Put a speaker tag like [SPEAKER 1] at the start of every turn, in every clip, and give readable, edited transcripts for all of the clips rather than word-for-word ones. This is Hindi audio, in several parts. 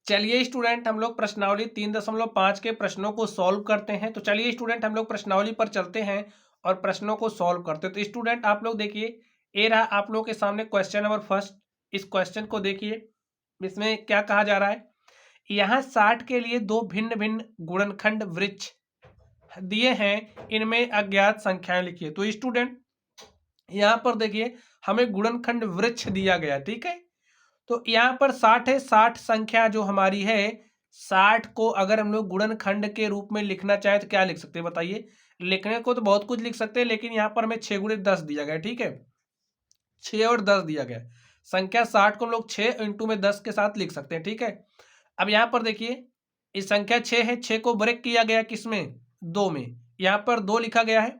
[SPEAKER 1] चलिए स्टूडेंट, हम लोग प्रश्नावली 3.5 के प्रश्नों को सॉल्व करते हैं। तो चलिए स्टूडेंट, हम लोग प्रश्नावली पर चलते हैं और प्रश्नों को सॉल्व करते हैं। तो स्टूडेंट आप लोग देखिए, ये रहा आप लोग के सामने क्वेश्चन नंबर फर्स्ट। इस क्वेश्चन को देखिए, इसमें क्या कहा जा रहा है। यहाँ 60 के लिए दो भिन्न भिन्न गुणनखंड वृक्ष दिए हैं, इनमें अज्ञात संख्याएं लिखिए। तो स्टूडेंट यहाँ पर देखिए, हमें गुणनखंड वृक्ष दिया गया, ठीक है। तो यहाँ पर 60 है, 60 संख्या जो हमारी है, 60 को अगर हम लोग गुणनखंड के रूप में लिखना चाहे तो क्या लिख सकते हैं बताइए। लिखने को तो बहुत कुछ लिख सकते हैं, लेकिन यहाँ पर हमें 6 गुणे 10 दिया गया, ठीक है। 6 और 10 दिया गया। संख्या 60 को हम लोग 6 इंटू में 10 के साथ लिख सकते हैं, ठीक है। अब यहाँ पर देखिए, इस संख्या 6 है, 6 को ब्रेक किया गया किसमें, 2 में। यहाँ पर 2 लिखा गया है,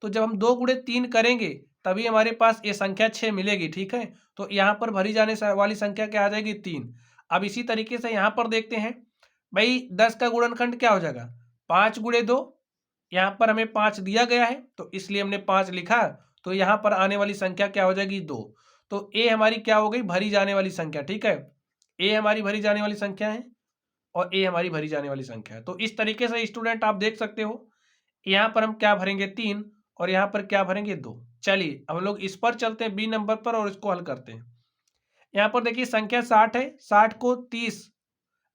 [SPEAKER 1] तो जब हम 2 गुणे 3 करेंगे तभी हमारे पास ये संख्या 6 मिलेगी, ठीक है। तो यहाँ पर भरी जाने वाली संख्या क्या आ जाएगी, 3। अब इसी तरीके से यहाँ पर देखते हैं भाई, 10 का गुणनखंड क्या हो जाएगा, 5 गुणे 2। यहाँ पर हमें 5 दिया गया है तो इसलिए हमने 5 लिखा। तो यहाँ पर आने वाली संख्या क्या हो जाएगी, 2। तो ए हमारी क्या हो गई, भरी जाने वाली संख्या, ठीक है। ए हमारी भरी जाने वाली संख्या है और ए हमारी भरी जाने वाली संख्या है। तो इस तरीके से स्टूडेंट आप देख सकते हो, यहाँ पर हम क्या भरेंगे, 3, और यहाँ पर क्या भरेंगे, 2। चलिए अब हम लोग इस पर चलते हैं, बी नंबर पर, और इसको हल करते हैं। यहाँ पर देखिए संख्या 60 है, 60 को 30।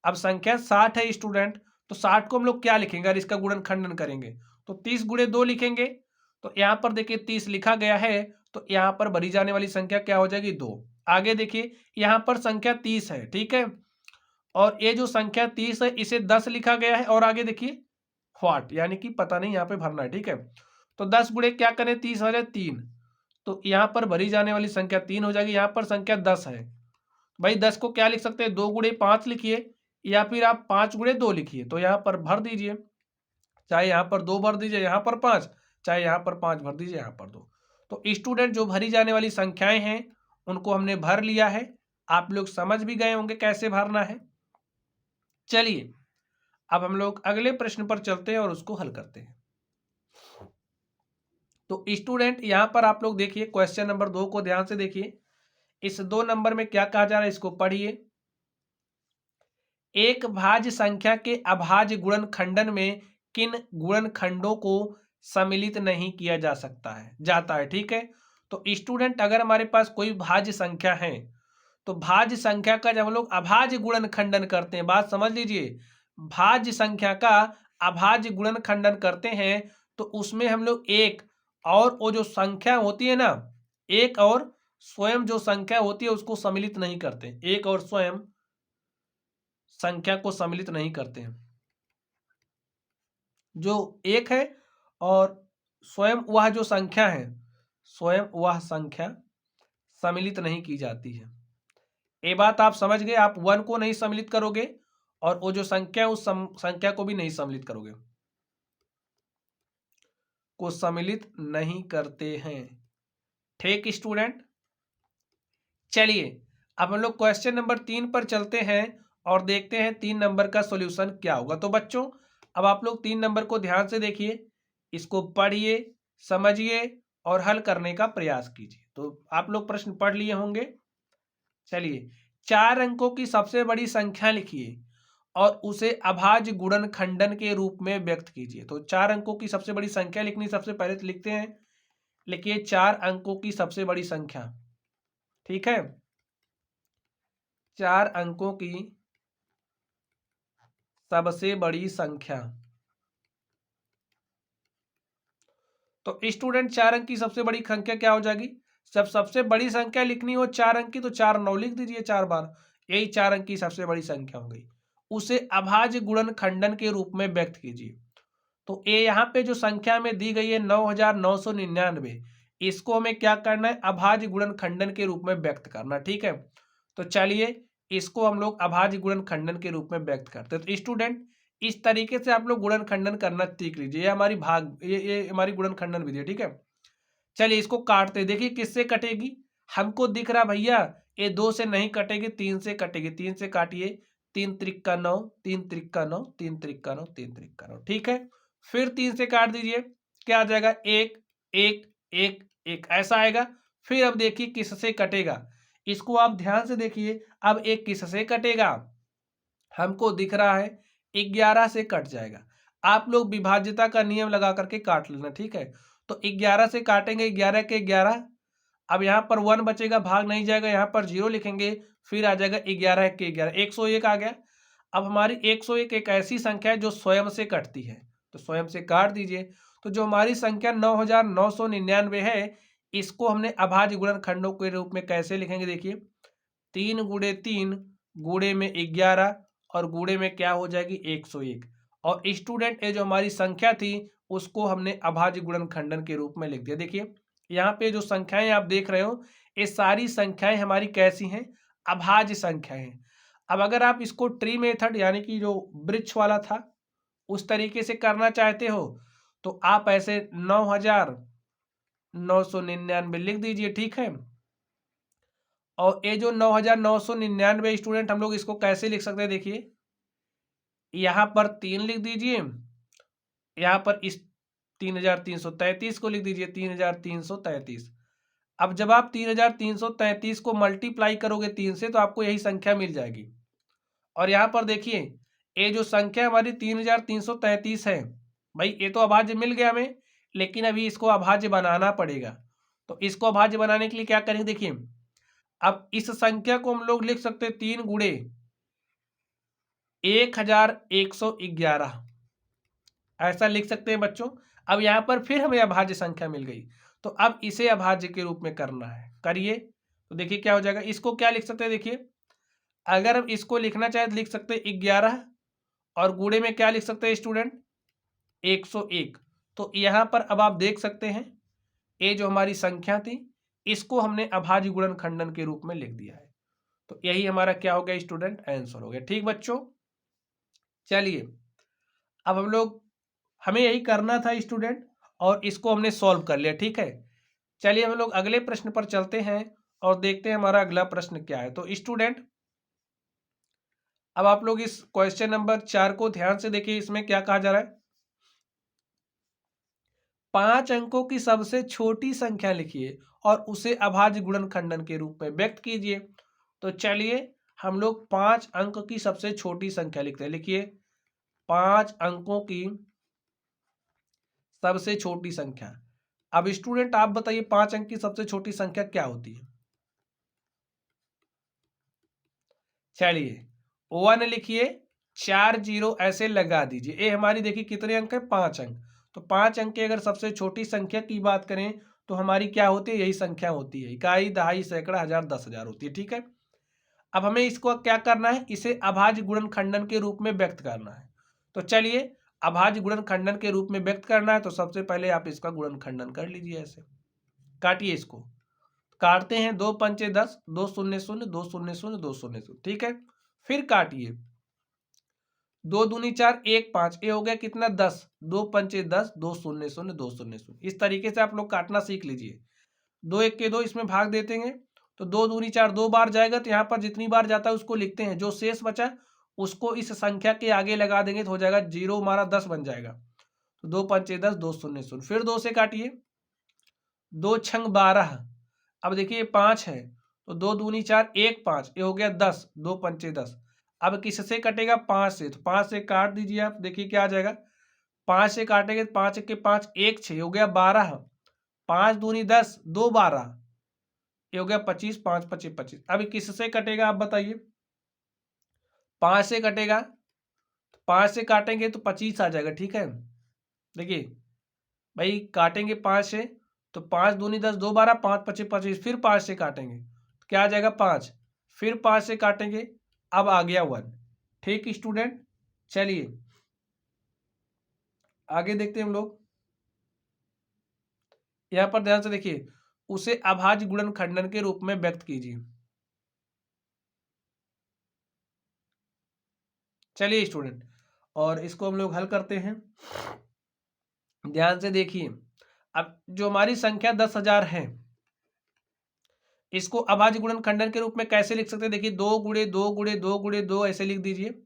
[SPEAKER 1] अब संख्या 60 है स्टूडेंट, तो 60 को हम लोग क्या लिखेंगे, अगर इसका गुणनखंडन करेंगे तो 30 गुणे 2 लिखेंगे। तो यहाँ पर देखिए 30 लिखा गया है, तो यहाँ पर भरी जाने वाली संख्या क्या हो जाएगी, 2। आगे देखिए, यहाँ पर संख्या 30 है, ठीक है, और ये जो संख्या 30 है इसे 10 लिखा गया है, और आगे देखिए व्हाट, यानी कि पता नहीं यहाँ पे भरना है, ठीक है। तो 10 गुणे क्या करें, 30 हो जाए 3। तो यहाँ पर भरी जाने वाली संख्या 3 हो जाएगी। यहाँ पर संख्या 10 है, भाई 10 को क्या लिख सकते हैं, 2 गुणे 5 लिखिए, या फिर आप 5 गुणे 2 लिखिए। तो यहाँ पर भर दीजिए, चाहे यहाँ पर 2 भर दीजिए, यहाँ पर 5, चाहे यहाँ पर 5 भर दीजिए, यहाँ पर 2। तो स्टूडेंट जो भरी जाने वाली संख्याएं हैं उनको हमने भर लिया है। आप लोग समझ भी गए होंगे कैसे भरना है। चलिए अब हम लोग अगले प्रश्न पर चलते हैं और उसको हल करते हैं। तो स्टूडेंट यहाँ पर आप लोग देखिए, क्वेश्चन नंबर 2 को ध्यान से देखिए। इस 2 नंबर में क्या कहा जा रहा है, इसको पढ़िए। एक भाज्य संख्या के अभाज्य गुणनखंडन में किन गुणनखंडों को सम्मिलित नहीं किया जा सकता है जाता है, ठीक है। तो स्टूडेंट अगर हमारे पास कोई भाज्य संख्या है, तो भाज्य संख्या का जब हम लोग अभाज्य गुणनखंडन करते हैं, बात समझ लीजिए, भाज्य संख्या का अभाज्य गुणनखंडन करते हैं, तो उसमें हम लोग एक और वो जो संख्या होती है ना, एक और स्वयं जो संख्या होती है उसको सम्मिलित नहीं करते। एक और स्वयं संख्या को सम्मिलित नहीं करते हैं। जो एक है और स्वयं वह जो संख्या है, स्वयं वह संख्या सम्मिलित नहीं की जाती है। ये बात आप समझ गए। आप 1 को नहीं सम्मिलित करोगे और वो जो संख्या है उस संख्या को भी नहीं सम्मिलित करोगे, को सम्मिलित नहीं करते हैं, ठीक स्टूडेंट। चलिए अब हम लोग क्वेश्चन नंबर 3 पर चलते हैं और देखते हैं 3 नंबर का सॉल्यूशन क्या होगा। तो बच्चों अब आप लोग 3 नंबर को ध्यान से देखिए, इसको पढ़िए, समझिए और हल करने का प्रयास कीजिए। तो आप लोग प्रश्न पढ़ लिए होंगे। चलिए, 4 अंकों की सबसे बड़ी संख्या लिखिए और उसे अभाज्य गुणनखंडन के रूप में व्यक्त कीजिए। तो 4 अंकों की सबसे बड़ी संख्या लिखनी, सबसे पहले तो लिखते हैं, लिखिए 4 अंकों की सबसे बड़ी संख्या, ठीक है। 4 अंकों की सबसे बड़ी संख्या। तो स्टूडेंट 4 अंक की सबसे बड़ी संख्या क्या हो जाएगी, जब सबसे बड़ी संख्या लिखनी हो 4 अंक की तो 4 9 लिख दीजिए 4 बार, यही 4 अंक की सबसे बड़ी संख्या हो गई। उसे अभाज्य गुणनखंडन के रूप में व्यक्त कीजिए। तो ये यहाँ पे जो संख्या में दी गई है 9999, इसको हमें क्या करना है, अभाज्य गुणनखंडन के रूप में व्यक्त करना, ठीक है। तो चलिए इसको हम लोग अभाज्य गुणनखंडन के रूप में व्यक्त करते हैं। तो स्टूडेंट इस तरीके से आप लोग गुणनखंडन करना सीख लीजिए। ये हमारी ये हमारी गुणनखंडन विधि है, ठीक है। चलिए इसको काटते, देखिए किससे कटेगी, हमको दिख रहा भैया ये 2 से नहीं कटेगी, 3 से कटेगी। 3 से काटिए, 3 त्रिक 9, 3 त्रिक 9, 3 त्रिक 9, 3 त्रिक 9, ठीक है। फिर 3 से काट दीजिए, क्या आ जाएगा, 1 1 1 1 ऐसा आएगा। फिर अब देखिए किससे कटेगा, इसको आप ध्यान से देखिए। अब एक किससे कटेगा, हमको दिख रहा है 11 से कट जाएगा। आप लोग विभाज्यता का नियम लगा करके काट लेना, ठीक है। तो 11 से काटेंगे, 11 के 11, अब यहाँ पर 1 बचेगा, भाग नहीं जाएगा, यहाँ पर 0 लिखेंगे, फिर आ जाएगा 11 के 11, 101 आ गया। अब हमारी 101 एक ऐसी संख्या है जो स्वयं से कटती है, तो स्वयं से काट दीजिए। तो जो हमारी संख्या 9999 है, इसको हमने अभाज्य गुणनखंडों के रूप में कैसे लिखेंगे, देखिए 3 गुणे 3 गुणे में 11 और गुणे में क्या हो जाएगी 101। और स्टूडेंट ये जो हमारी संख्या थी उसको हमने अभाज्य गुणनखंडन के रूप में लिख दिया। देखिए यहाँ पे जो संख्याएं आप देख रहे हो, ये सारी संख्याएं हमारी कैसी हैं, अभाज्य संख्याएं हैं। अब अगर आप इसको ट्री मेथड यानी कि जो वृक्ष वाला था उस तरीके से करना चाहते हो तो आप ऐसे 9999 लिख दीजिए, ठीक है। और ये जो 9999 स्टूडेंट हम लोग इसको कैसे लिख सकते हैं, देखिए यहाँ पर 3 लिख दीजिए, यहाँ पर इस 3333 को लिख दीजिए 3333। अब जब आप 3333 को मल्टीप्लाई करोगे 3 से तो आपको यही संख्या मिल जाएगी। और यहाँ पर देखिए ये जो संख्या हमारी 3333 है, भाई ये तो अभाज्य मिल गया हमें, लेकिन अभी इसको अभाज्य बनाना पड़ेगा। तो इसको अभाज्य बनाने के लिए क्या करेंगे, देखिए अब इस संख्या को हम लोग लिख सकते हैं 3 गुणे 1111, ऐसा लिख सकते हैं बच्चों। अब यहाँ पर फिर हमें अभाज्य संख्या मिल गई, तो अब इसे अभाज्य के रूप में करना है, करिए। तो देखिए क्या हो जाएगा, इसको क्या लिख सकते हैं, देखिए अगर हम इसको लिखना चाहे तो लिख सकते हैं 11 और गुणे में क्या लिख सकते हैं स्टूडेंट 101। तो यहाँ पर अब आप देख सकते हैं ये जो हमारी संख्या थी इसको हमने अभाज्य गुणनखंडन के रूप में लिख दिया है। तो यही हमारा क्या हो गया स्टूडेंट, आंसर हो गया। ठीक बच्चों, चलिए अब हम लोग हमें यही करना था स्टूडेंट और इसको हमने सॉल्व कर लिया, ठीक है। चलिए हम लोग अगले प्रश्न पर चलते हैं और देखते हैं हमारा अगला प्रश्न क्या है। तो स्टूडेंट अब आप लोग इस क्वेश्चन नंबर 4 को ध्यान से देखिए, इसमें क्या कहा जा रहा है, 5 अंकों की सबसे छोटी संख्या लिखिए और उसे अभाज्य गुणनखंडन के रूप में व्यक्त कीजिए। तो चलिए हम लोग 5 अंक की सबसे छोटी संख्या लिखते हैं। लिखिए 5 अंकों की सबसे छोटी संख्या। अब स्टूडेंट आप बताइए 5 अंक की सबसे छोटी संख्या क्या होती है। चलिए 1 लिखिए, 4 जीरो ऐसे लगा दीजिए। ये हमारी देखिए कितने अंक है, 5 अंक। तो 5 अंक की अगर सबसे छोटी संख्या की बात करें तो हमारी क्या होती है, यही संख्या होती है, इकाई, दहाई, सैकड़ा, हजार, 10,000 होती है, ठीक है। अब हमें इसको क्या करना है, इसे अभाज्य गुणनखंडन के रूप में व्यक्त करना है। तो चलिए अभाज्य गुणनखंडन के रूप में व्यक्त करना है तो सबसे पहले आप इसका गुणनखंडन कर लीजिए। ऐसे काटिए, इसको काटते हैं, 2 पंचे 10, 2 शून्य शून्य, 2 शून्य शून्य, 2 शून्य शून्य, ठीक है। फिर काटिए, 2 दूनी 4, 1 5, ये हो गया कितना 10, 2 पंचे 10, 2 शून्य शून्य, 2 शून्य शून्य। इस तरीके से आप लोग काटना सीख लीजिए। 2 1 के 2 इसमें भाग देते हैं तो 2 दूनी 4 2 बार जाएगा, तो यहाँ पर जितनी बार जाता है उसको लिखते हैं, जो शेष बचा उसको इस संख्या के आगे लगा देंगे तो हो जाएगा 0, हमारा 10 बन जाएगा। तो 2 पंचे 10, 2 शून्य शून्य, फिर 2 से काटिए, 2 छंग 12। अब देखिए 5 है तो 2 दूनी 4, 1 5, ये हो गया 10, 2 पंचे 10। अब किससे कटेगा, 5 से, तो 5 से काट दीजिए आप, देखिए क्या आ जाएगा, 5 से काटेंगे 5 के 5, 1 6, हो गया 12, 5 दूनी 10, 2 12, ये हो गया 25, 5 25 25। अब किससे कटेगा आप बताइए, 5 से कटेगा, 5 से काटेंगे तो 25 आ जाएगा, ठीक है। देखिए भाई काटेंगे 5 से तो 5 दूनी 10, 2 12, 5 25 25, फिर 5 से काटेंगे तो क्या आ जाएगा 5, फिर 5 से काटेंगे, अब आ गया 1। ठीक स्टूडेंट, चलिए आगे देखते हैं हम लोग। यहां पर ध्यान से देखिए, उसे अभाज्य गुणनखंडन के रूप में व्यक्त कीजिए। चलिए स्टूडेंट, और इसको हम लोग हल करते हैं। ध्यान से देखिए, अब जो हमारी संख्या 10,000 है इसको अभाज्य गुणनखंडन के रूप में कैसे लिख सकते हैं, देखिए 2 गुणे 2 गुणे 2 गुणे 2 ऐसे लिख दीजिए।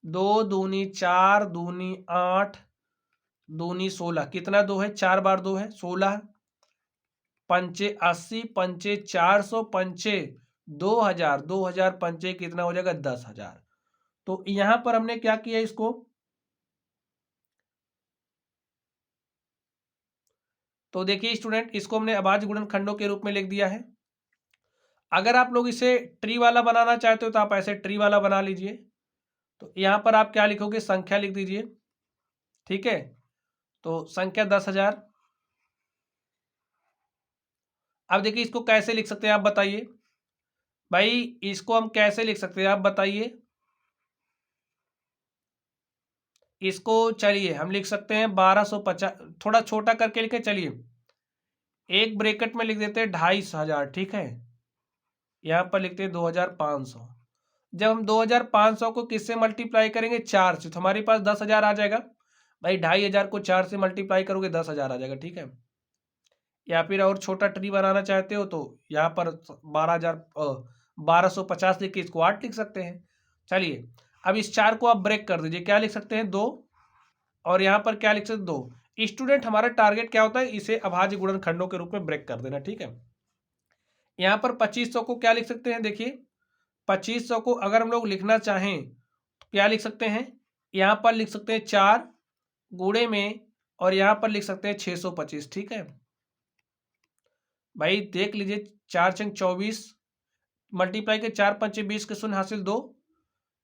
[SPEAKER 1] 2 दूनी 4, दूनी 8, दूनी 16, कितना 2 है, 4 बार 2 है 16, पंचे 80, पंचे 400, पंचे 2000, 2000 पंचे कितना हो जाएगा 10,000। तो यहां पर हमने क्या किया इसको, तो देखिए स्टूडेंट इसको हमने अभाज्य गुणनखंडों के रूप में लिख दिया है। अगर आप लोग इसे ट्री वाला बनाना चाहते हो तो आप ऐसे ट्री वाला बना लीजिए। तो यहां पर आप क्या लिखोगे, संख्या लिख दीजिए, ठीक है। तो संख्या 10,000। अब देखिए इसको कैसे लिख सकते हैं आप बताइए भाई, इसको हम कैसे लिख सकते हैं आप बताइए। इसको चलिए हम लिख सकते हैं 1250, थोड़ा छोटा करके लिखे, चलिए एक ब्रैकेट में लिख देते हैं 2,500, ठीक है। यहाँ पर लिखते हैं 2,500। जब हम 2,500 को किससे मल्टीप्लाई करेंगे, 4 से, तो हमारे पास 10,000 आ जाएगा। भाई 2,500 को 4 से मल्टीप्लाई करोगे 10,000 आ जाएगा, ठीक है। या फिर और छोटा ट्री बनाना चाहते हो तो यहाँ पर 1250 लिख के इसको 8 लिख सकते हैं। चलिए अब इस 4 को आप ब्रेक कर दीजिए, क्या लिख सकते हैं 2, और यहाँ पर क्या लिख सकते हैं 2। स्टूडेंट हमारा टारगेट क्या होता है, इसे अभाज्य गुणनखंडों के रूप में ब्रेक कर देना, ठीक है। यहाँ पर 2500 को क्या लिख सकते हैं, देखिए 2500 को अगर हम लोग लिखना चाहें तो क्या लिख सकते हैं, यहाँ पर लिख सकते हैं 4 गुणे में, और यहाँ पर लिख सकते हैं 625, ठीक है। भाई देख लीजिए, 4 छंग 24 मल्टीप्लाई के 4 पंचे 20 के शून्य हासिल 2,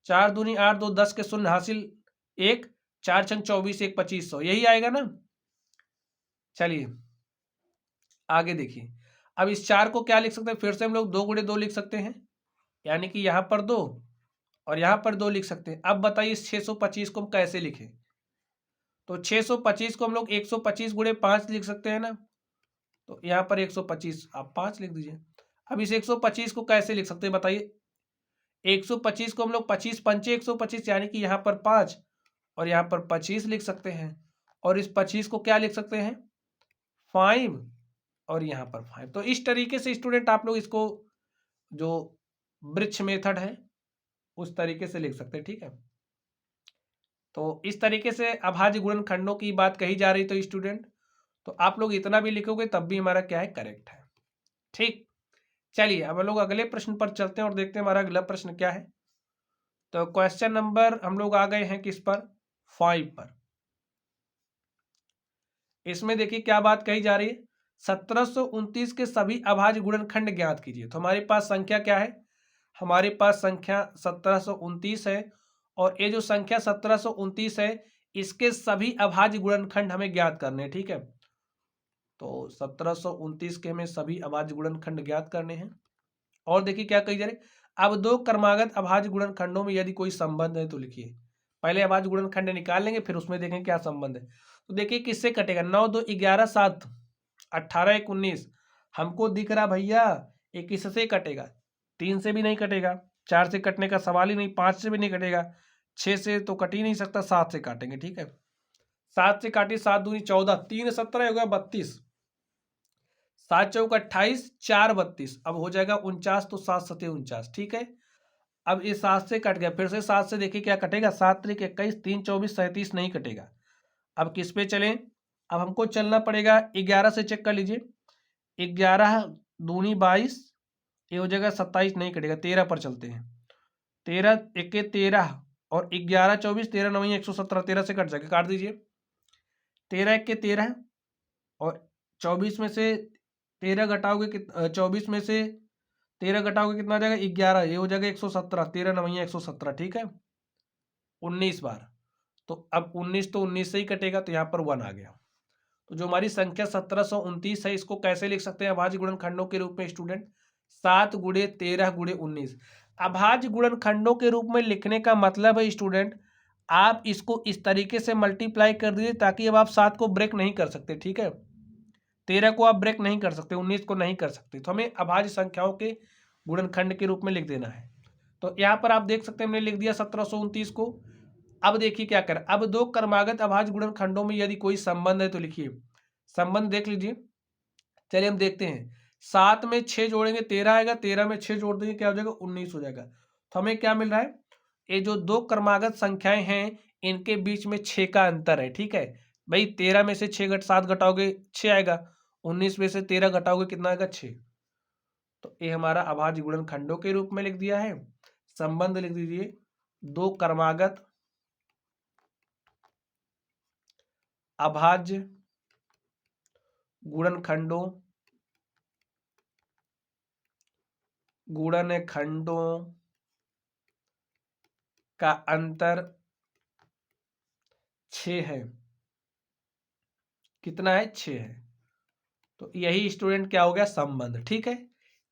[SPEAKER 1] 4 दूनी 8, 2 10 के शून्य हासिल 1, 4 छंग 24, 1 2500, यही आएगा ना। चलिए आगे देखिए, अब इस 4 को क्या लिख सकते हैं, फिर से हम लोग 2 गुणे 2 लिख सकते हैं, यानी कि यहाँ पर 2 और यहाँ पर 2 लिख सकते हैं। अब बताइए इस 625 को हम कैसे लिखें, तो 625 को हम लोग 125 गुणे 5 लिख सकते हैं ना। तो यहाँ पर 125 आप 5 लिख दीजिए। अब इस 125 को कैसे लिख सकते हैं बताइए, 125 को हम लोग 25 पंचे 125, यानी कि यहाँ पर 5 और यहाँ पर 25 लिख सकते हैं, और इस 25 को क्या लिख सकते हैं 5, और यहाँ पर 5। तो इस तरीके से स्टूडेंट आप लोग इसको जो वृक्ष मेथड है उस तरीके से लिख सकते हैं, ठीक है। तो इस तरीके से अभाज्य गुणनखंडों की बात कही जा रही, तो स्टूडेंट तो आप लोग इतना भी लिखोगे तब भी हमारा क्या है, करेक्ट है, ठीक। चलिए अब हम लोग अगले प्रश्न पर चलते हैं और देखते हैं हमारा अगला प्रश्न क्या है। तो क्वेश्चन नंबर हम लोग आ गए हैं किस पर, 5 पर। इसमें देखिए क्या बात कही जा रही है, 1729 के सभी अभाज्य गुणनखंड ज्ञात कीजिए। तो हमारे पास संख्या क्या है, हमारे पास संख्या 1729 है, और ये जो संख्या 1729 है इसके सभी अभाज्य गुणनखंड हमें ज्ञात करने हैं, ठीक है। तो 1729 के हमें सभी अभाज्य गुणनखंड ज्ञात करने हैं। और देखिए क्या कही जा रही, अब दो क्रमागत अभाज्य गुणनखंडों में यदि कोई संबंध है तो लिखिए। पहले अभाज्य गुणनखंड निकाल लेंगे, फिर उसमें देखेंगे क्या संबंध है। तो देखिए किससे कटेगा, 9 2 11 7 18 1 19, हमको दिख रहा भैया ये किससे कटेगा, 3 से भी नहीं कटेगा, 4 से कटने का सवाल ही नहीं, 5 से भी नहीं कटेगा, 6 से तो कट ही नहीं सकता, 7 से काटेंगे, ठीक है। 7 से काटिए, 7 दूनी 14, 3 17 हो गया 32, 7 चौक 28, 4 32, अब हो जाएगा 49, तो 7 सते 49, ठीक है। अब ये 7 से कट गया, फिर से 7 से देखिए क्या कटेगा, 7 त्रिक 21, 3 24 37 नहीं कटेगा। अब किस पे चलें, अब हमको चलना पड़ेगा 11 से, चेक कर लीजिए 11 दूनी 22, ये हो जाएगा 27 नहीं कटेगा, 13 पर चलते हैं, 13 1 13 और 11 24, 13 9 117, 13 से कट जाएगा, काट दीजिए, 13 1 13 और 24 में से 13 घटाओगे 24 में से 13 घटाओगे कितना आ जाएगा 11, ये हो जाएगा 117, 13 9 117, ठीक है। 19 बार, तो अब 19 तो 19 से ही कटेगा, तो यहाँ पर 1 आ गया। तो जो हमारी संख्या 1729 है इसको कैसे लिख सकते हैं अभाज्य गुणनखंडों के रूप में स्टूडेंट, 7 गुणे 13 गुणे 19। अभाज्य गुणनखंडों के रूप में लिखने का मतलब है स्टूडेंट, आप इसको इस तरीके से मल्टीप्लाई कर दीजिए ताकि अब आप 7 को ब्रेक नहीं कर सकते, ठीक है। 13 को आप ब्रेक नहीं कर सकते, 19 को नहीं कर सकते, तो हमें अभाज्य संख्याओं के गुणनखंड के रूप में लिख देना है। तो यहाँ पर आप देख सकते हैं हमने लिख दिया 1729 को। अब देखिए क्या करें, अब दो क्रमागत अभाज्य गुणनखंडों में यदि कोई संबंध है तो लिखिए, संबंध देख लीजिए। चलिए हम देखते हैं, 7 में 6 जोड़ेंगे 13 आएगा, 13 में 6 जोड़ देंगे क्या हो जाएगा 19 हो जाएगा। तो हमें क्या मिल रहा है, ये जो दो क्रमागत संख्याएं हैं इनके बीच में 6 का अंतर है, ठीक है। भाई 13 में से 7 घटाओगे 6 आएगा, 19 में से 13 घटाओगे कितना आएगा 6। तो ये हमारा अभाज्य गुणनखंडों के रूप में लिख दिया है। संबंध लिख दीजिए दो क्रमागत अभाज्य गुणनखंडों का अंतर 6 है। कितना है? 6 है। तो यही स्टूडेंट क्या हो गया? संबंध। ठीक है,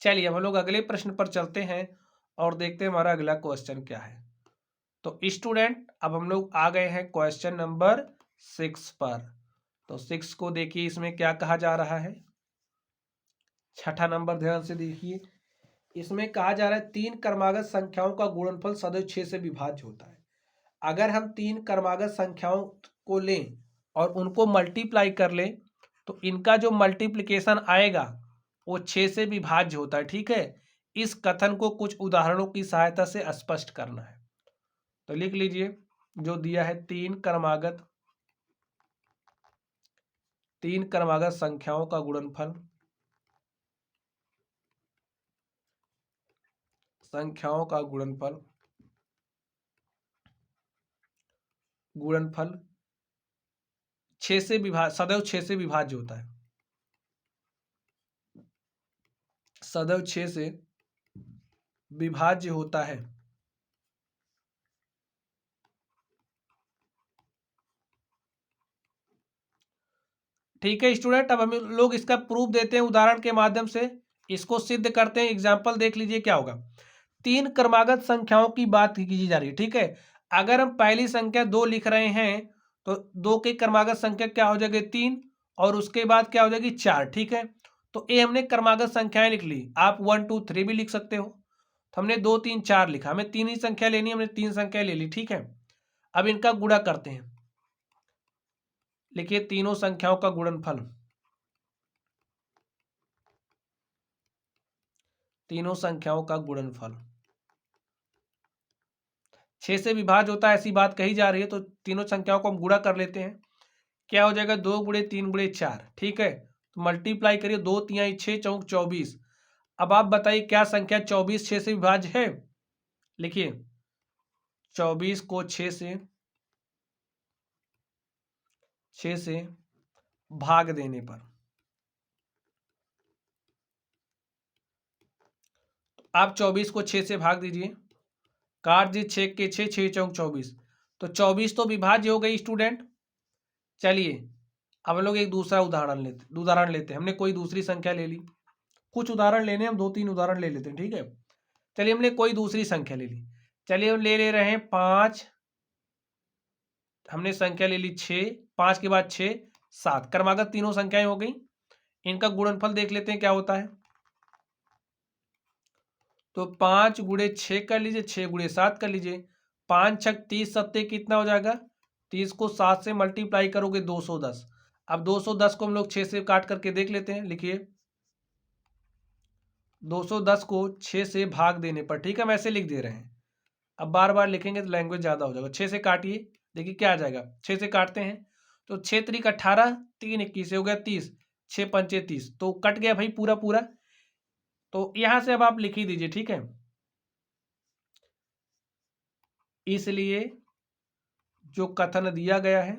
[SPEAKER 1] चलिए हम लोग अगले प्रश्न पर चलते हैं और देखते हैं हमारा अगला क्वेश्चन क्या है। तो स्टूडेंट अब हम लोग आ गए हैं क्वेश्चन नंबर 6 पर। तो 6 को देखिए, इसमें क्या कहा जा रहा है। छठा नंबर ध्यान से देखिए, इसमें कहा जा रहा है तीन क्रमागत संख्याओं का गुणनफल सदैव 6 से विभाज्य होता है। अगर हम तीन क्रमागत संख्याओं को लें और उनको मल्टीप्लाई कर लें तो इनका जो मल्टीप्लिकेशन आएगा वो 6 से विभाज्य होता है। ठीक है, इस कथन को कुछ उदाहरणों की सहायता से स्पष्ट करना है। तो लिख लीजिए, जो दिया है तीन क्रमागत संख्याओं का गुणनफल गुणनफल 6 से सदैव 6 से विभाज्य होता है। सदैव 6 से विभाज्य होता है। ठीक है स्टूडेंट, अब हम लोग इसका प्रूफ देते हैं उदाहरण के माध्यम से, इसको सिद्ध करते हैं। एग्जाम्पल देख लीजिए क्या होगा। तीन क्रमागत संख्याओं की बात की जा रही है। ठीक है, अगर हम पहली संख्या 2 लिख रहे हैं तो 2 की क्रमागत संख्या क्या हो जाएगी? 3, और उसके बाद क्या हो जाएगी? 4। ठीक है, तो ये हमने क्रमागत संख्याएं लिख ली। आप 1 2 3 भी लिख सकते हो। तो हमने 2 3 4 लिखा, हमें तीन ही संख्या लेनी है, हमने 3 संख्या ले ली। ठीक है, अब इनका गुणा करते हैं। लिखिए तीनों संख्याओं का गुणनफल, तीनों संख्याओं का गुणनफल 6 से विभाज्य होता है, ऐसी बात कही जा रही है। तो तीनों संख्याओं को हम गुणा कर लेते हैं। क्या हो जाएगा? 2 गुणे 3 गुणे 4। ठीक है, तो मल्टीप्लाई करिए, 2 3 6 चौक 24। अब आप बताइए क्या संख्या 24 6 से विभाज्य है? लिखिए 24 को 6 से भाग देने पर, आप 24 को 6 से भाग दीजिए, काट दीजिए 6 के 6 6 चौक 24। तो 24 तो विभाज्य हो गई स्टूडेंट। चलिए अब हम लोग एक दूसरा उदाहरण लेते हैं। हमने कोई दूसरी संख्या ले ली, कुछ उदाहरण लेने, हम 2 3 उदाहरण ले लेते हैं। ठीक है, चलिए हमने कोई दूसरी संख्या ले ली। चलिए हम ले रहे हैं 5, हमने संख्या ले ली 6, 5 के बाद 6 7, क्रमागत तीनों संख्याएं हो गई। इनका गुणनफल देख लेते हैं क्या होता है। तो 5 गुणे 6 कर लीजिए, 6 गुणे 7 कर लीजिए। 5 6 30 सत्ते कितना हो जाएगा? 30 को 7 से मल्टीप्लाई करोगे 210। अब 210 को हम लोग 6 से काट करके देख लेते हैं। लिखिए 210 को 6 से भाग देने पर, ठीक है, हम ऐसे लिख दे रहे हैं। अब बार बार लिखेंगे तो लैंग्वेज ज़्यादा हो जाएगा। 6 से काटिए, देखिए क्या आ जाएगा। 6 से काटते हैं तो 6 3 18, 3 21 हो गया 30, 6 पंचे 30, तो कट गया भाई पूरा पूरा। तो यहां से अब आप लिख ही दीजिए। ठीक है, इसलिए जो कथन दिया गया है,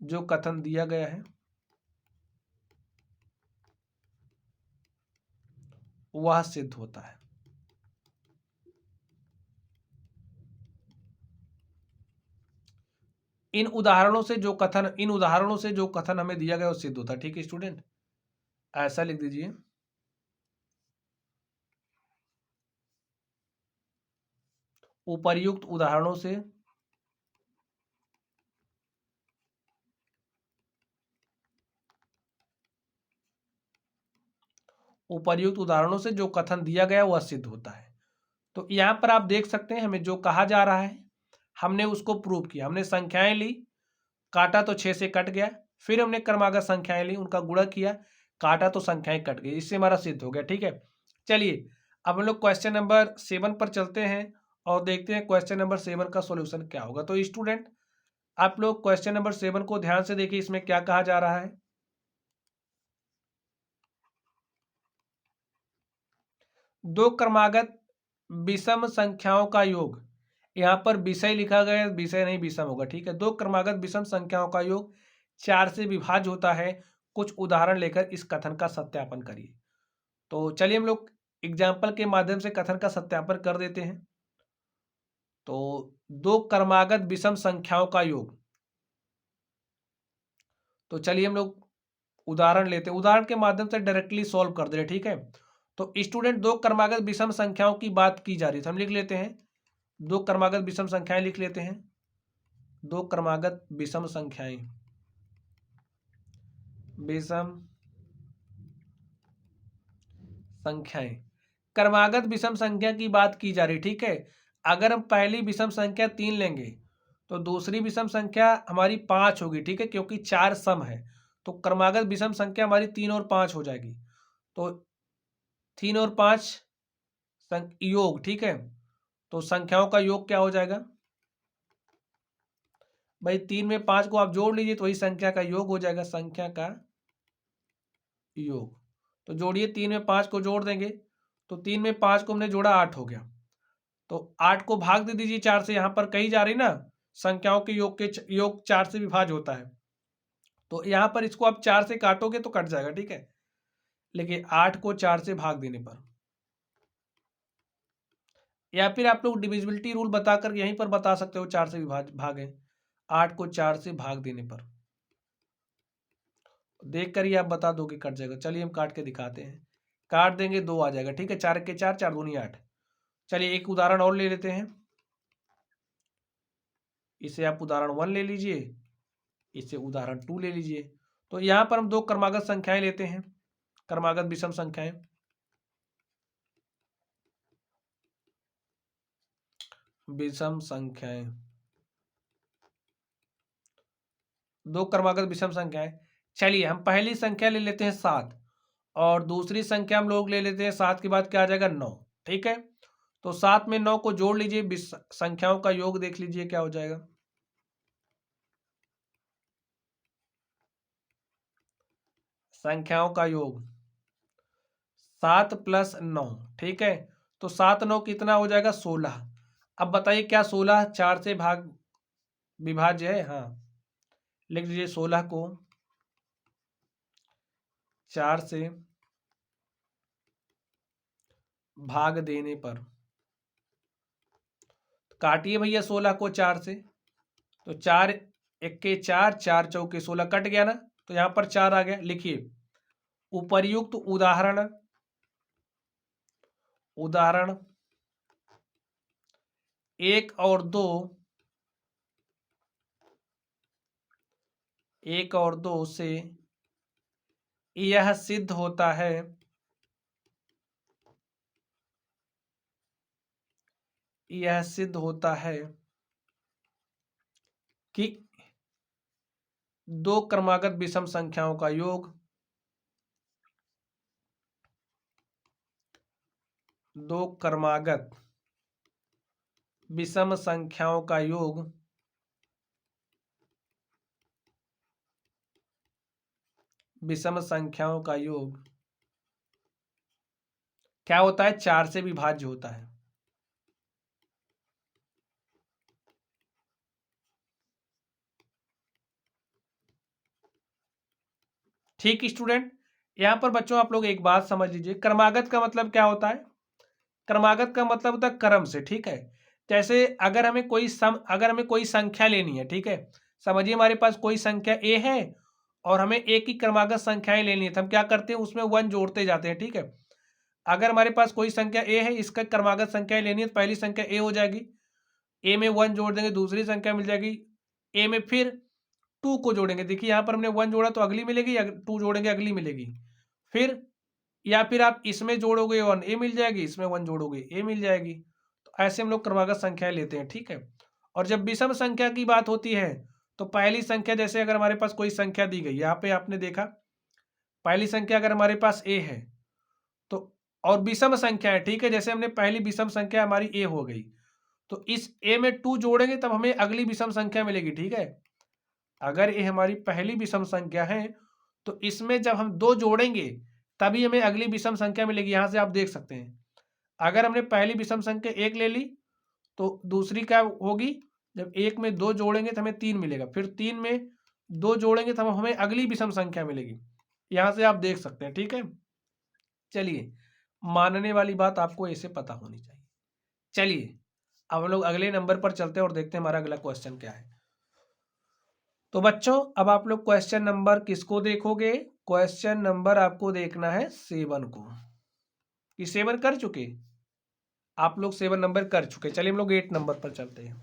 [SPEAKER 1] जो कथन दिया गया है वह सिद्ध होता है। इन उदाहरणों से जो कथन हमें दिया गया वो सिद्ध होता है। ठीक है स्टूडेंट, ऐसा लिख दीजिए। उपर्युक्त उदाहरणों से जो कथन दिया गया वह सिद्ध होता है। तो यहां पर आप देख सकते हैं हमें जो कहा जा रहा है हमने उसको प्रूव किया। हमने संख्याएं ली, काटा तो 6 से कट गया, फिर हमने क्रमागत संख्याएं ली, उनका गुणा किया, काटा तो संख्याएं कट गई, इससे हमारा सिद्ध हो गया। ठीक है, चलिए अब हम लोग क्वेश्चन नंबर 7 पर चलते हैं और देखते हैं क्वेश्चन नंबर 7 का सॉल्यूशन क्या होगा। तो स्टूडेंट आप लोग क्वेश्चन नंबर 7 को ध्यान से देखिए, इसमें क्या कहा जा रहा है। दो क्रमागत विषम संख्याओं का योग, यहाँ पर विषय लिखा गया है, विषय नहीं विषम होगा, ठीक है। दो क्रमागत विषम संख्याओं का योग 4 से विभाज्य होता है। कुछ उदाहरण लेकर इस कथन का सत्यापन करिए। तो चलिए हम लोग एग्जाम्पल के माध्यम से कथन का सत्यापन कर देते हैं। तो दो क्रमागत विषम संख्याओं का योग, तो चलिए हम लोग उदाहरण लेते हैं, उदाहरण के माध्यम से डायरेक्टली सॉल्व कर दे रहे, ठीक है। तो स्टूडेंट दो क्रमागत विषम संख्याओं की बात की जा रही है, तो हम लिख लेते हैं दो क्रमागत विषम संख्याएं, लिख लेते हैं दो क्रमागत विषम संख्याएं, विषम संख्याएं, क्रमागत विषम संख्या की बात की जा रही, ठीक है। अगर हम पहली विषम संख्या 3 लेंगे तो दूसरी विषम संख्या हमारी 5 होगी, ठीक है, क्योंकि 4 सम है। तो क्रमागत विषम संख्या हमारी 3 और 5 हो जाएगी। तो 3 और 5 योग, ठीक है। तो संख्याओं का योग क्या हो जाएगा भाई, 3 में 5 को आप जोड़ लीजिए तो वही संख्या का योग हो जाएगा, संख्या का योग। तो जोड़िए, 3 में 5 को जोड़ देंगे तो 3 में 5 को हमने जोड़ा, 8 हो गया। तो 8 को भाग दे दीजिए 4 से, यहां पर कही जा रही ना संख्याओं के योग 4 से विभाज्य होता है। तो यहां पर इसको आप 4 से काटोगे तो कट जाएगा, ठीक है। लेकिन 8 को 4 से भाग देने पर, या फिर आप लोग डिविजिबिलिटी रूल बताकर यहीं पर बता सकते हो 4 से भागे, 8 को 4 से भाग देने पर देख कर ही आप बता दोगे कट जाएगा। चलिए हम काट के दिखाते हैं, काट देंगे 2 आ जाएगा, ठीक है। 4 के 4, 4 दूनी 8। चलिए एक उदाहरण और ले लेते हैं, इसे आप उदाहरण 1 ले लीजिए, इसे उदाहरण 2 ले लीजिए। तो यहां पर हम दो क्रमागत संख्याएं लेते हैं, क्रमागत विषम संख्याएं, विषम संख्याएं, दो क्रमागत विषम संख्याएं। चलिए हम पहली संख्या ले लेते हैं 7 और दूसरी संख्या हम लोग ले लेते हैं 7 के बाद क्या आ जाएगा 9, ठीक है। तो 7 में 9 को जोड़ लीजिए, संख्याओं का योग देख लीजिए क्या हो जाएगा, संख्याओं का योग 7 + 9, ठीक है। तो 7 9 कितना हो जाएगा 16। अब बताइए क्या 16 4 से विभाज्य है? हाँ, लिख लीजिए 16 को 4 से भाग देने पर, काटिए भैया 16 को 4 से, तो 4 1 4, 4 चौके 16, कट गया ना, तो यहां पर 4 आ गया। लिखिए उपर्युक्त उदाहरण, उदाहरण 1 और 2, 1 और 2 से यह सिद्ध होता है, यह सिद्ध होता है कि दो क्रमागत विषम संख्याओं का योग, दो क्रमागत विषम संख्याओं का योग विषम संख्याओं का योग क्या होता है 4 से विभाज्य होता है। ठीक स्टूडेंट, यहां पर बच्चों आप लोग एक बात समझ लीजिए, क्रमागत का मतलब क्या होता है, क्रमागत का मतलब होता है क्रम से, ठीक है। जैसे अगर हमें कोई संख्या लेनी है, ठीक है, समझिए हमारे पास कोई संख्या ए है और हमें एक ही क्रमागत संख्याएं लेनी है, तो हम क्या करते हैं उसमें 1 जोड़ते जाते हैं, ठीक है। अगर हमारे पास कोई संख्या ए है, इसका क्रमागत संख्याएं लेनी है, तो पहली संख्या ए हो जाएगी, ए में 1 जोड़ देंगे, दूसरी संख्या मिल जाएगी, ए में फिर 2 को जोड़ेंगे, देखिए यहाँ पर हमने 1 जोड़ा तो अगली मिलेगी, 2 जोड़ेंगे अगली मिलेगी, फिर या फिर आप इसमें जोड़ोगे 1 ए मिल जाएगी, इसमें 1 जोड़ोगे ए मिल जाएगी। तो ऐसे हम लोग क्रमागत संख्याएं लेते हैं, ठीक है। और जब विषम संख्या की बात होती है तो पहली संख्या, जैसे अगर हमारे पास कोई संख्या दी गई, यहाँ पे आपने देखा पहली संख्या अगर हमारे पास ए है तो, और विषम संख्या है, ठीक है, जैसे हमने पहली विषम संख्या हमारी ए हो गई, तो इस ए में 2 जोड़ेंगे तब हमें अगली विषम संख्या मिलेगी, ठीक है। अगर ये हमारी पहली विषम संख्या है तो इसमें जब हम 2 जोड़ेंगे तभी हमें अगली विषम संख्या मिलेगी, यहां से आप देख सकते हैं। अगर हमने पहली विषम संख्या 1 ले ली तो दूसरी क्या होगी, जब 1 में 2 जोड़ेंगे तो हमें 3 मिलेगा, फिर 3 में 2 जोड़ेंगे तो हमें अगली विषम संख्या मिलेगी। यहाँ से आप देख सकते हैं, ठीक है। चलिए, मानने वाली बात आपको ऐसे पता होनी चाहिए। चलिए अब हम लोग अगले नंबर पर चलते हैं और देखते हैं हमारा अगला क्वेश्चन क्या है। तो बच्चों अब आप लोग क्वेश्चन नंबर किसको देखोगे, क्वेश्चन नंबर आपको देखना है 7 को। कि 7 कर चुके, आप लोग 7 नंबर कर चुके। चलिए हम लोग 8 नंबर पर चलते हैं।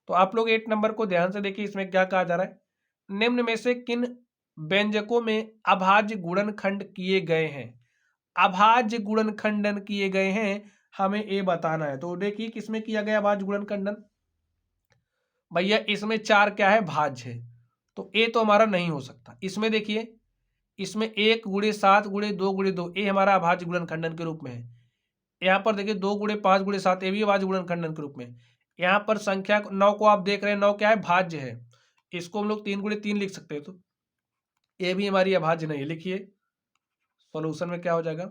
[SPEAKER 1] तो आप लोग 8 नंबर को ध्यान से देखिए, इसमें क्या कहा जा रहा है, निम्न में से किन व्यंजकों में अभाज्य गुणनखंड किए गए हैं। अभाज्य गुणनखंडन किए गए हैं, हमें ये बताना है। तो देखिए किसमें किया गया अभाज्य गुणनखंडन, भैया इसमें 4 क्या है, भाज्य है, तो ए तो हमारा नहीं हो सकता। इसमें देखिए, इसमें 1 गुणे 7 गुणे 2 गुणे 2 ये हमारा अभाज्य गुणनखंडन के रूप में है। यहाँ पर देखिए 2 गुणे 5 गुणे 7 ये भी अभाज्य गुणनखंडन के रूप में। यहाँ पर संख्या 9 को आप देख रहे हैं, 9 क्या है, भाज्य है। इसको हम लोग 3 गुणे 3 लिख सकते हैं, तो ये भी हमारी अभाज्य नहीं है। लिखिए सॉल्यूशन में क्या हो जाएगा,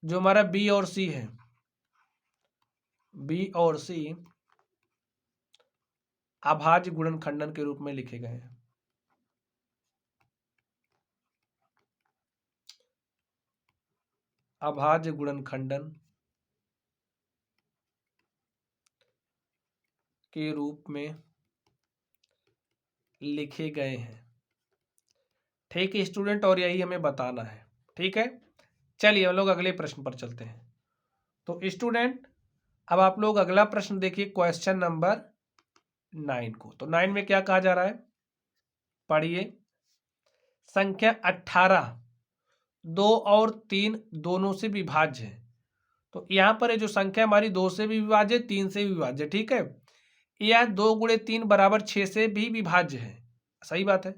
[SPEAKER 1] जो हमारा बी और सी है, बी और सी अभाज्य गुणनखंडन के रूप में लिखे गए हैं। अभाज्य गुणनखंडन के रूप में लिखे गए हैं। ठीक है स्टूडेंट, और यही हमें बताना है। ठीक है, चलिए हम लोग अगले प्रश्न पर चलते हैं। तो स्टूडेंट अब आप लोग अगला प्रश्न देखिए, क्वेश्चन नंबर 9 को। तो 9 में क्या कहा जा रहा है, पढ़िए। संख्या 18 2 और 3 दोनों से विभाज्य है। तो यहाँ पर है जो संख्या हमारी 2 से भी विभाज्य, 3 से भी विभाज्य, ठीक है। यह 2 गुणे 3 बराबर 6 से भी विभाज्य है, सही बात है।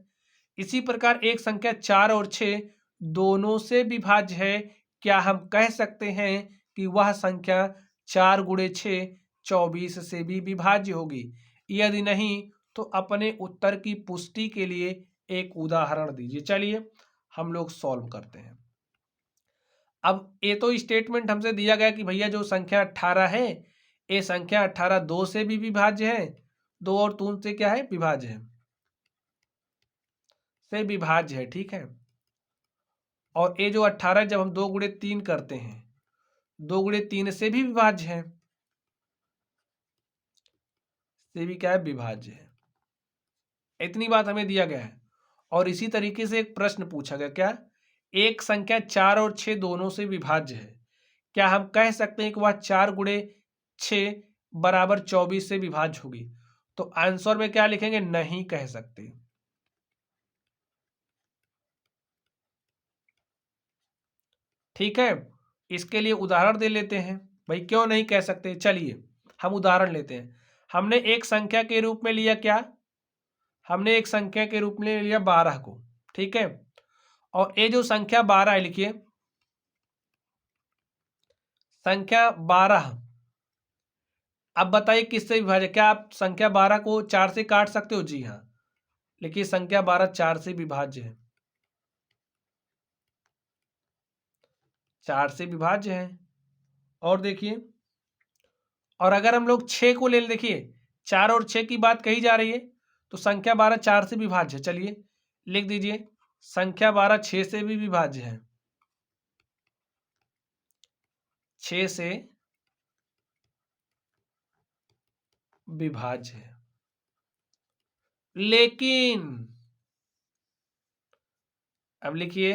[SPEAKER 1] इसी प्रकार एक संख्या 4 और 6 दोनों से विभाज्य है। क्या हम कह सकते हैं कि वह संख्या 4 गुणे 6 24 से भी विभाज्य होगी। यदि नहीं तो अपने उत्तर की पुष्टि के लिए एक उदाहरण दीजिए। चलिए हम लोग सॉल्व करते हैं। अब ये तो स्टेटमेंट हमसे दिया गया कि भैया जो संख्या 18 है, ये संख्या 18 2 से भी विभाज्य है, 2 और 3 से क्या है, विभाज्य है, से विभाज्य है, ठीक है। और ये जो 18 जब हम 2 गुणे 3 करते हैं, 2 गुणे 3 से भी विभाज्य है, से भी क्या है, विभाज्य है। इतनी बात हमें दिया गया है। और इसी तरीके से एक प्रश्न पूछा गया, क्या, एक संख्या 4 और 6 दोनों से विभाज्य है। क्या हम कह सकते हैं कि वह 4 गुणे 6 बराबर 24 से विभाज्य होगी। तो आंसर में क्या लिखेंगे, नहीं कह सकते। ठीक है, इसके लिए उदाहरण दे लेते हैं। भाई क्यों नहीं कह सकते, चलिए हम उदाहरण लेते हैं। हमने एक संख्या के रूप में लिया क्या, हमने एक संख्या के रूप में लिया 12 को, ठीक है। और ये जो संख्या 12 है, लिखिए संख्या 12, अब बताइए किससे विभाज्य। क्या आप संख्या 12 को 4 से काट सकते हो, जी हाँ। लिखिए संख्या 12 4 से विभाज्य है, 4 से विभाज्य है। और देखिए, और अगर हम लोग 6 को ले, देखिए 4 और 6 की बात कही जा रही है, तो संख्या 12 4 से विभाज्य है। चलिए लिख दीजिए संख्या 12 6 से भी विभाज्य है, 6 से विभाज्य है। लेकिन अब लिखिए,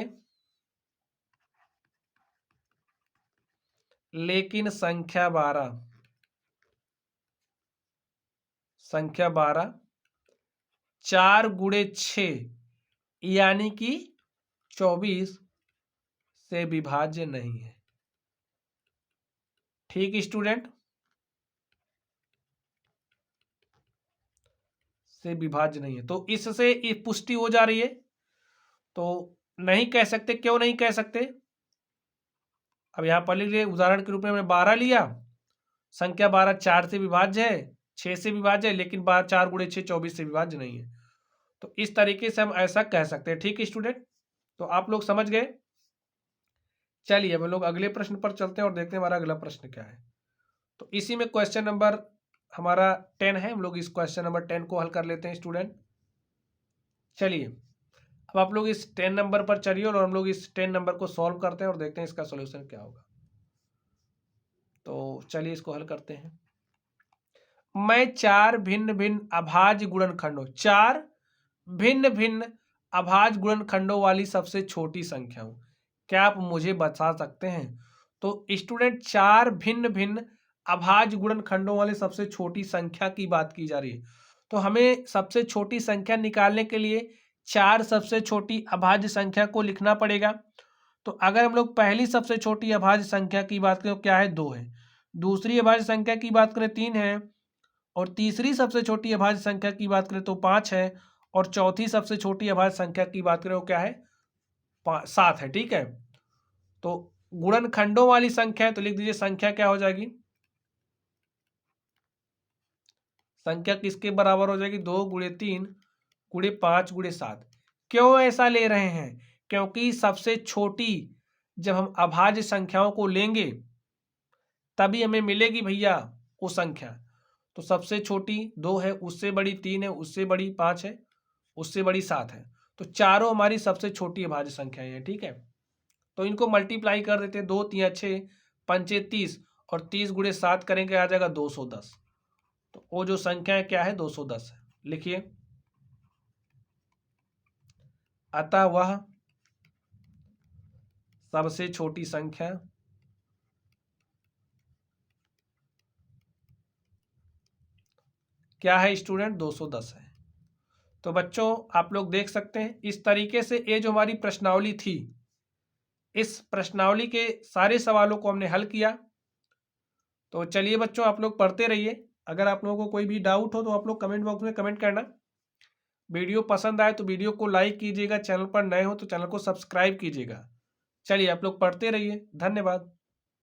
[SPEAKER 1] लेकिन संख्या 12 4 गुणे 6 यानी कि 24 से विभाज्य नहीं है। ठीक स्टूडेंट, से विभाज्य नहीं है। तो इससे ये पुष्टि हो जा रही है। तो नहीं कह सकते, क्यों नहीं कह सकते, अब यहां पर लिख लिए उदाहरण के रूप में हमने 12 लिया, संख्या 12 4 से विभाज्य है, 6 से विभाज्य है, लेकिन 4 गुणे 6 24 से विभाज्य नहीं है। तो इस तरीके से हम ऐसा कह सकते हैं। ठीक है स्टूडेंट, तो आप लोग समझ गए चलिए अब हम लोग अगले प्रश्न पर चलते हैं और देखते हैं हमारा अगला प्रश्न क्या है। तो इसी में क्वेश्चन नंबर हमारा 10 है। हम लोग इस क्वेश्चन नंबर 10 को हल कर लेते हैं स्टूडेंट। चलिए अब आप लोग इस 10 नंबर पर चलिए और हम लोग इस 10 नंबर को सॉल्व करते हैं और देखते हैं इसका सोल्यूशन क्या होगा। तो चलिए इसको हल करते हैं। मैं चार भिन्न भिन्न अभाज्य गुणनखंडों, चार भिन्न भिन्न अभाज्य गुणनखंडों वाली सबसे छोटी संख्या हूं। क्या आप मुझे बता सकते हैं? तो स्टूडेंट चार भिन्न भिन्न अभाज्य गुणनखंडों वाले सबसे छोटी संख्या की बात की जा रही है। तो हमें सबसे छोटी संख्या निकालने के लिए चार सबसे छोटी अभाज्य संख्या को लिखना पड़ेगा। तो अगर हम लोग पहली सबसे छोटी अभाज्य संख्या की बात करें तो क्या है? 2 है। दूसरी अभाज्य संख्या की बात करें 3 है। और तीसरी सबसे छोटी अभाज्य संख्या की बात करें तो 5 है। और चौथी सबसे छोटी अभाज्य संख्या की बात करें वो क्या है? 7 है। ठीक है, तो गुणनखंडों वाली संख्या है तो लिख दीजिए संख्या क्या हो जाएगी? संख्या किसके बराबर हो जाएगी? 2 गुणे 3 गुणे 5 गुणे 7। क्यों ऐसा ले रहे हैं? क्योंकि सबसे छोटी जब हम अभाज्य संख्याओं को लेंगे तभी हमें मिलेगी भैया वो संख्या। तो सबसे छोटी 2 है, उससे बड़ी 3 है, उससे बड़ी 5 है, उससे बड़ी 7 है। तो चारों हमारी सबसे छोटी अभाज्य संख्याएं हैं। ठीक है, तो इनको मल्टीप्लाई कर देते हैं। 2 3 6 पंचे 30 और 30 गुणे 7 करेंगे आ जाएगा 210। तो वो जो संख्या है क्या है? 210 है। लिखिए अतः वह सबसे छोटी संख्या क्या है स्टूडेंट? 210 है। तो बच्चों आप लोग देख सकते हैं इस तरीके से ये जो हमारी प्रश्नावली थी, इस प्रश्नावली के सारे सवालों को हमने हल किया। तो चलिए बच्चों आप लोग पढ़ते रहिए। अगर आप लोगों को कोई भी डाउट हो तो आप लोग कमेंट बॉक्स में कमेंट करना। वीडियो पसंद आए तो वीडियो को लाइक कीजिएगा, चैनल पर नए हो तो चैनल को सब्सक्राइब कीजिएगा। चलिए आप लोग पढ़ते रहिए। धन्यवाद।